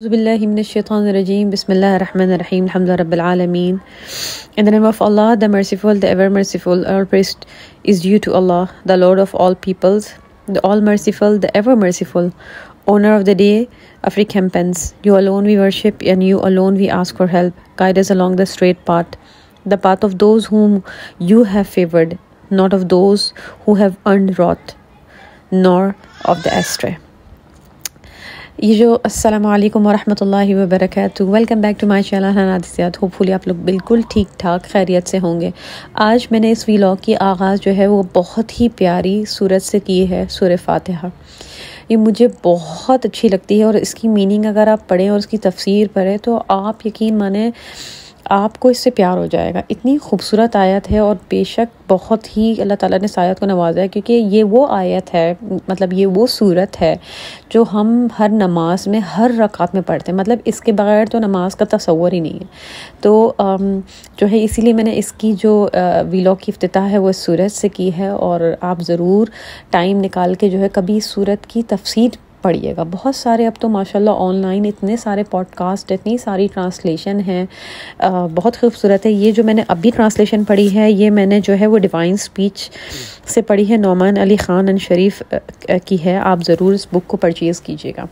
Bismillahirrahmanirrahim. Bismillahirrahmanirrahim. Alhamdulillah Rabbil Alameen. In the name of Allah, the Merciful, the Ever Merciful, all praise is due to Allah, the Lord of all peoples, the All Merciful, the Ever Merciful, Owner of the day of recompense. You alone we worship, and you alone we ask for help. Guide us along the straight path, the path of those whom you have favored, not of those who have earned wrath, nor of the astray. ये जो अस्सलामु अलैकुम वरहमतुल्लाहि वबरकातुहू, welcome back to my channel हनादिसियात। Hopefully आप लोग बिल्कुल ठीक ठाक खैरियत से होंगे। आज मैंने इस व्लॉग की आगाज़ जो है वो बहुत ही प्यारी सूरत से की है, सूरह फातिहा। ये मुझे बहुत अच्छी लगती है और इसकी मीनिंग अगर आप पढ़ें और उसकी तफसीर पढ़ें तो आप यकीन माने आपको इससे प्यार हो जाएगा। इतनी खूबसूरत आयत है और बेशक बहुत ही अल्लाह ताला ने इस आयत को नवाजा है, क्योंकि ये वो आयत है, मतलब ये वो सूरत है जो हम हर नमाज में हर रकात में पढ़ते हैं। मतलब इसके बगैर तो नमाज का तसव्वुर ही नहीं है। तो जो है इसीलिए मैंने इसकी जो व्लॉग की इफ्तिताह है वो इस सूरत से की है। और आप ज़रूर टाइम निकाल के जो है कभी इस सूरत की तफसीर पढ़िएगा। बहुत सारे अब तो माशाल्लाह ऑनलाइन इतने सारे पॉडकास्ट, इतनी सारी ट्रांसलेशन हैं, बहुत खूबसूरत है। ये जो मैंने अभी ट्रांसलेशन पढ़ी है ये मैंने जो है वो डिवाइन स्पीच से पढ़ी है, नौमान अली ख़ान शरीफ की है। आप ज़रूर इस बुक को परचेज़ कीजिएगा।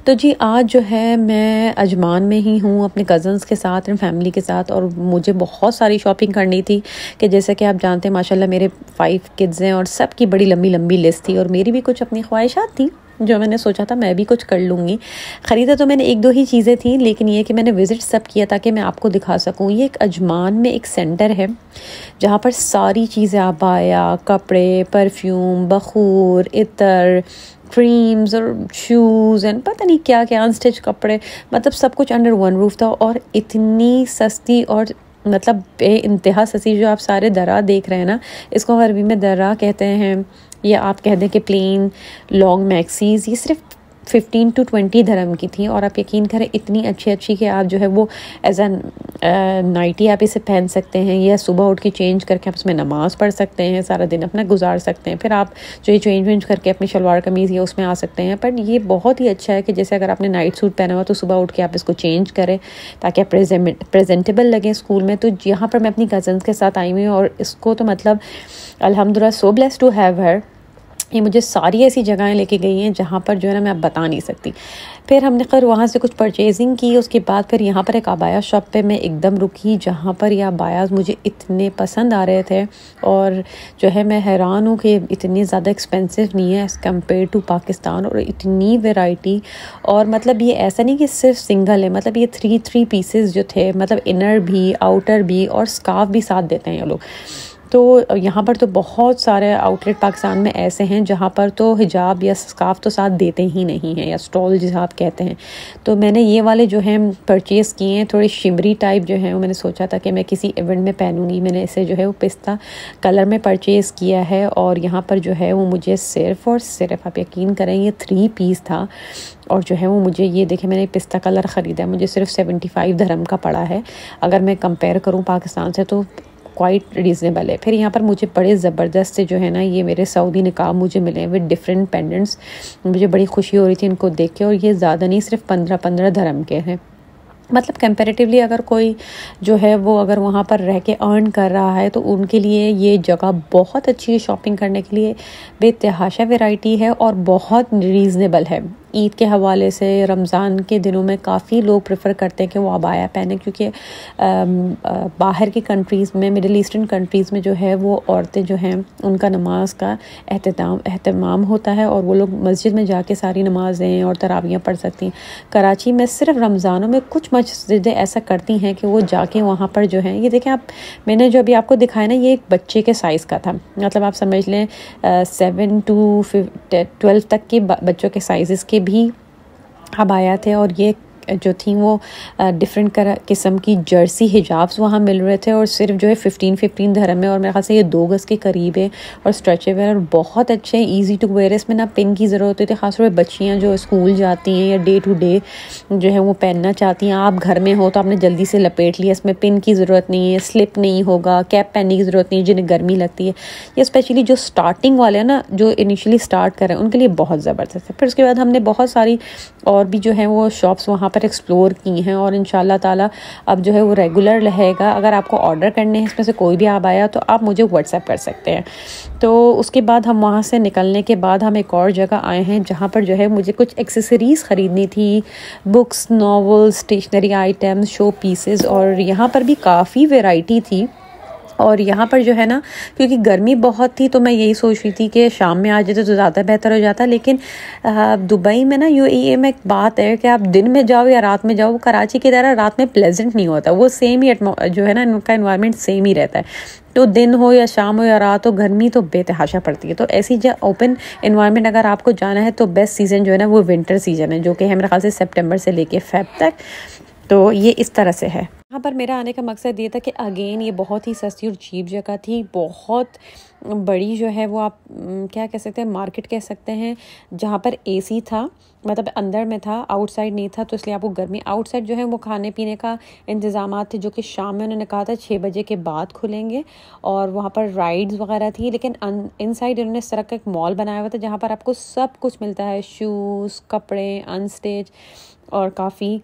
तो जी आज जो है मैं अजमान में ही हूँ अपने कज़न्स के साथ एंड फैमिली के साथ, और मुझे बहुत सारी शॉपिंग करनी थी कि जैसे कि आप जानते हैं माशाल्लाह मेरे 5 किड्स हैं और सब की बड़ी लंबी लंबी लिस्ट थी और मेरी भी कुछ अपनी ख्वाहिशात थी जो मैंने सोचा था मैं भी कुछ कर लूँगी। ख़रीदा तो मैंने 1-2 ही चीज़ें थी, लेकिन ये कि मैंने विज़िट सब किया ताकि मैं आपको दिखा सकूँ। ये एक अजमान में एक सेंटर है जहाँ पर सारी चीज़ें आबाया, कपड़े, परफ्यूम, बखूर, इतर, क्रीम्स और शूज़ एंड पता नहीं क्या क्या अनस्टिच कपड़े, मतलब सब कुछ अंडर वन रूफ था। और इतनी सस्ती और मतलब बे इंतहा सस्ती, जो आप सारे दरा देख रहे हैं ना, इसको अरबी में दरा कहते हैं, या आप कह दें कि प्लेन लॉन्ग मैक्सीज़, ये सिर्फ 15 to 20 धर्म की थी। और आप यकीन करें इतनी अच्छी अच्छी कि आप जो है वो एज अ नाइटी आप इसे पहन सकते हैं, या सुबह उठ के चेंज करके आप उसमें नमाज़ पढ़ सकते हैं, सारा दिन अपना गुजार सकते हैं। फिर आप जो है चेंज करके अपनी शलवार कमीज़ या उसमें आ सकते हैं। पर ये बहुत ही अच्छा है कि जैसे अगर आपने नाइट सूट पहना हुआ तो सुबह उठ के आप इसको चेंज करें ताकि आप प्रेजेंटेबल लगें स्कूल में। तो यहाँ पर मैं अपनी कज़न्स के साथ आई हुई हूँ और इसको तो मतलब अल्हम्दुलिल्लाह so blessed to have her. ये मुझे सारी ऐसी जगहें लेके गई हैं जहाँ पर जो है ना मैं अब बता नहीं सकती। फिर हमने खैर वहाँ से कुछ परचेजिंग की, उसके बाद फिर यहाँ पर एक अबाया शॉप पे मैं एकदम रुकी जहाँ पर ये अबायाज़ मुझे इतने पसंद आ रहे थे और जो है मैं हैरान हूँ कि इतनी ज़्यादा एक्सपेंसिव नहीं है एज़ कम्पेयर टू पाकिस्तान, और इतनी वैरायटी। और मतलब ये ऐसा नहीं कि सिर्फ सिंगल है, मतलब ये 3 पीसेस जो थे, मतलब इनर भी, आउटर भी और स्कार्फ भी साथ देते हैं ये लोग। तो यहाँ पर तो बहुत सारे आउटलेट पाकिस्तान में ऐसे हैं जहाँ पर तो हिजाब या स्कार्फ तो साथ देते ही नहीं हैं, या स्टॉल जिसे आप कहते हैं। तो मैंने ये वाले जो हैं परचेज़ किए हैं, थोड़े शिमरी टाइप जो हैं, वो मैंने सोचा था कि मैं किसी इवेंट में पहनूंगी। मैंने इसे जो है वो पिस्ता कलर में परचेज़ किया है और यहाँ पर जो है वो मुझे सिर्फ़ और सिर्फ, आप यकीन करें, ये 3 पीस था। और जो है वो मुझे, ये देखें, मैंने पिस्ता कलर ख़रीदा है, मुझे सिर्फ 75 धर्म का पड़ा है। अगर मैं कंपेयर करूँ पाकिस्तान से तो क्वाइट रीज़नेबल है। फिर यहाँ पर मुझे बड़े ज़बरदस्त से जो है ना ये मेरे सऊदी निकाब मुझे मिले विद डिफरेंट पेंडेंट्स। मुझे बड़ी खुशी हो रही थी इनको देख के, और ये ज़्यादा नहीं, सिर्फ 15 धर्म के हैं। मतलब कंपैरेटिवली अगर कोई जो है वो अगर वहाँ पर रह के अर्न कर रहा है तो उनके लिए ये जगह बहुत अच्छी है शॉपिंग करने के लिए। बेतहाशा वैरायटी है और बहुत रीज़नेबल है। ईद के हवाले से रमज़ान के दिनों में काफ़ी लोग प्रेफर करते हैं कि वो अबाया पहने, क्योंकि बाहर की कंट्रीज़ में, मिडिल ईस्टर्न कंट्रीज़ में जो है वो औरतें जो हैं उनका नमाज का एहतमाम होता है और वो लोग मस्जिद में जाके सारी नमाज़ें और तरावियाँ पढ़ सकती हैं। कराची में सिर्फ रमज़ानों में कुछ मस्जिदें ऐसा करती हैं कि वो जाके वहाँ पर जो है, ये देखें आप, मैंने जो अभी आपको दिखाया ना ये एक बच्चे के साइज़ का था, मतलब आप समझ लें 7 to 12 तक के बच्चों के साइज़ के भी अबाया थे। और ये जो थी वो डिफरेंट किस्म की जर्सी हिजाब्स वहाँ मिल रहे थे और सिर्फ जो है 15 dirham में, और मेरे ख्याल से ये 2 गज़ के करीब है और स्ट्रेचेबल और बहुत अच्छे हैं, ईजी टू वेयर। इसमें ना पिन की ज़रूरत होती है, ख़ासतौर पर बच्चियाँ जो स्कूल जाती हैं या डे टू डे जो है वो पहनना चाहती हैं। आप घर में हो तो आपने जल्दी से लपेट लिया, इसमें पिन की ज़रूरत नहीं है, स्लिप नहीं होगा, कैप पहनने की ज़रूरत नहीं है जिन्हें गर्मी लगती है। ये स्पेशली जो स्टार्टिंग वाले हैं ना, जो इनिशियली स्टार्ट कर रहे हैं, उनके लिए बहुत ज़बरदस्त है। फिर उसके बाद हमने बहुत सारी और भी जो है वो शॉप्स वहाँ पर एक्सप्लोर की हैं और इंशाल्लाह ताला अब जो है वो रेगुलर रहेगा। अगर आपको ऑर्डर करने हैं इसमें से कोई भी आप आया तो आप मुझे व्हाट्सएप कर सकते हैं। तो उसके बाद हम वहाँ से निकलने के बाद हम एक और जगह आए हैं जहाँ पर जो है मुझे कुछ एक्सेसरीज़ ख़रीदनी थी, books, novels, stationery items, show pieces, और यहाँ पर भी काफ़ी वैरायटी थी। और यहाँ पर जो है ना, क्योंकि गर्मी बहुत थी तो मैं यही सोच रही थी कि शाम में आ जाते तो ज़्यादा बेहतर हो जाता, लेकिन दुबई में ना यूएई में एक बात है कि आप दिन में जाओ या रात में जाओ, वो कराची की तरह रात में प्लेजेंट नहीं होता, वो सेम ही जो है ना उनका एनवायरनमेंट सेम ही रहता है। तो दिन हो या शाम हो या रात हो, गर्मी तो बेतहाशा पड़ती है। तो ऐसी जो ओपन एनवायरनमेंट अगर आपको जाना है तो बेस्ट सीज़न जो है ना वो विंटर सीज़न है, जो कि है मेरे ख्याल से सितंबर से लेके फेब तक। तो ये इस तरह से है। यहाँ पर मेरा आने का मकसद ये था कि अगेन ये बहुत ही सस्ती और चीप जगह थी, बहुत बड़ी जो है वो आप क्या कह सकते हैं, मार्केट कह सकते हैं, जहाँ पर एसी था, मतलब अंदर में था, आउटसाइड नहीं था, तो इसलिए आपको गर्मी। आउटसाइड जो है वो खाने पीने का इंतज़ाम थे जो कि शाम में उन्होंने कहा था 6 बजे के बाद खुलेंगे, और वहाँ पर राइड्स वगैरह थी। लेकिन इनसाइड इन्होंने इस तरह का एक मॉल बनाया हुआ था जहाँ पर आपको सब कुछ मिलता है, शूज़, कपड़े, अनस्टेज, और काफ़ी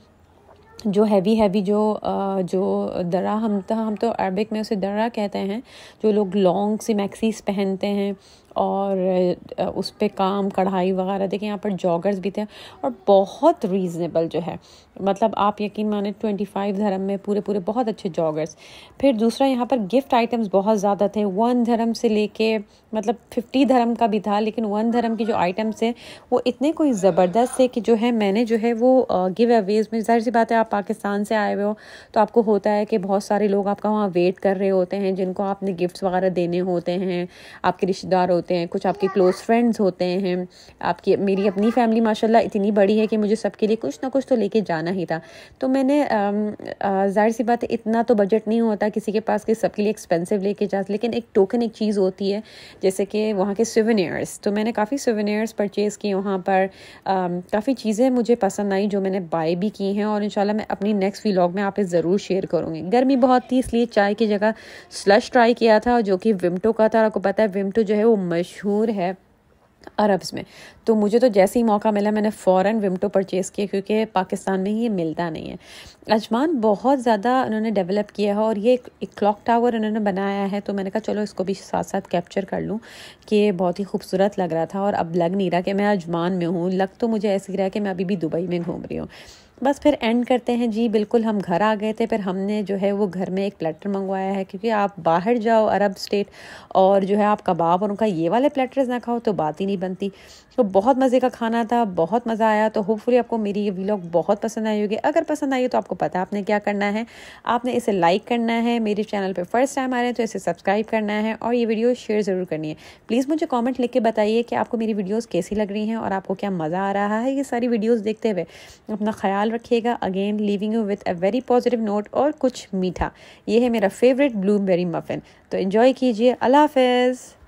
जो हैवी जो दरा, हम तो अरबिक में उसे दरा कहते हैं, जो लोग लॉन्ग सी मैक्सीज पहनते हैं और उस पे काम कढ़ाई वगैरह। देखें यहाँ पर जॉगर्स भी थे और बहुत रीज़नेबल जो है, मतलब आप यकीन माने 25 dirham में पूरे बहुत अच्छे जॉगर्स। फिर दूसरा यहाँ पर गिफ्ट आइटम्स बहुत ज़्यादा थे, 1 dirham से लेके मतलब 50 dirham का भी था, लेकिन 1 dirham की जो आइटम्स है वो इतने कोई ज़बरदस्त है कि जो है मैंने जो है वो गिव अवेज में, जाहिर सी बात है आप पाकिस्तान से आए हुए हो तो आपको होता है कि बहुत सारे लोग आपका वहाँ वेट कर रहे होते हैं जिनको आपने गिफ्ट्स वगैरह देने होते हैं, आपके रिश्तेदार होते हैं, कुछ आपके क्लोज फ्रेंड्स होते हैं, आपकी मेरी अपनी फैमिली माशाल्लाह इतनी बड़ी है कि मुझे सबके लिए कुछ ना कुछ तो लेके जाना ही था। तो मैंने जाहिर सी बात है इतना तो बजट नहीं होता किसी के पास कि सबके लिए एक्सपेंसिव लेके जा, लेकिन एक टोकन एक चीज़ होती है जैसे कि वहाँ के सोवेनियर्स। तो मैंने काफ़ी सोवेनियर्स परचेज़ किए वहाँ पर, काफ़ी चीज़ें मुझे पसंद आई जो मैंने बाय भी की हैं, और इंशाल्लाह मैं अपनी नेक्स्ट व्लॉग में आप ज़रूर शेयर करूँगी। गर्मी बहुत थी इसलिए चाय की जगह स्लश ट्राई किया था जो कि विम्टो का था। आपको पता है विम्टो जो है वो मशहूर है अरब्स में, तो मुझे तो जैसे ही मौका मिला मैंने फ़ौरन विम्टो परचेज़ किया क्योंकि पाकिस्तान में ये मिलता नहीं है। अजमान बहुत ज़्यादा उन्होंने डेवलप किया है और ये एक क्लॉक टावर उन्होंने बनाया है, तो मैंने कहा चलो इसको भी साथ साथ कैप्चर कर लूँ कि बहुत ही खूबसूरत लग रहा था। और अब लग नहीं रहा कि मैं अजमान में हूँ, लग तो मुझे ऐसे ही रहा कि मैं अभी भी दुबई में घूम रही हूँ। बस फिर एंड करते हैं जी। बिल्कुल हम घर आ गए थे, फिर हमने जो है वो घर में एक प्लेटर मंगवाया है, क्योंकि आप बाहर जाओ अरब स्टेट और जो है आप कबाब और उनका ये वाले प्लेटर्स ना खाओ तो बात ही नहीं बनती। तो बहुत मज़े का खाना था, बहुत मज़ा आया। तो होपफुली आपको मेरी ये व्लॉग बहुत पसंद आई होगी। अगर पसंद आई है तो आपको पता है आपने क्या करना है, आपने इसे लाइक करना है, मेरे चैनल पर फर्स्ट टाइम आ रहे हैं तो इसे सब्सक्राइब करना है और ये वीडियो शेयर ज़रूर करनी है। प्लीज़ मुझे कॉमेंट लिख के बताइए कि आपको मेरी वीडियोज़ कैसी लग रही हैं और आपको क्या मज़ा आ रहा है ये सारी वीडियोज़ देखते हुए। अपना ख्याल रखिएगा। Again leaving you with a very positive note और कुछ मीठा। ये है मेरा फेवरेट ब्लूबेरी मफ़िन, तो एंजॉय कीजिए। अल्लाह हाफ़िज़।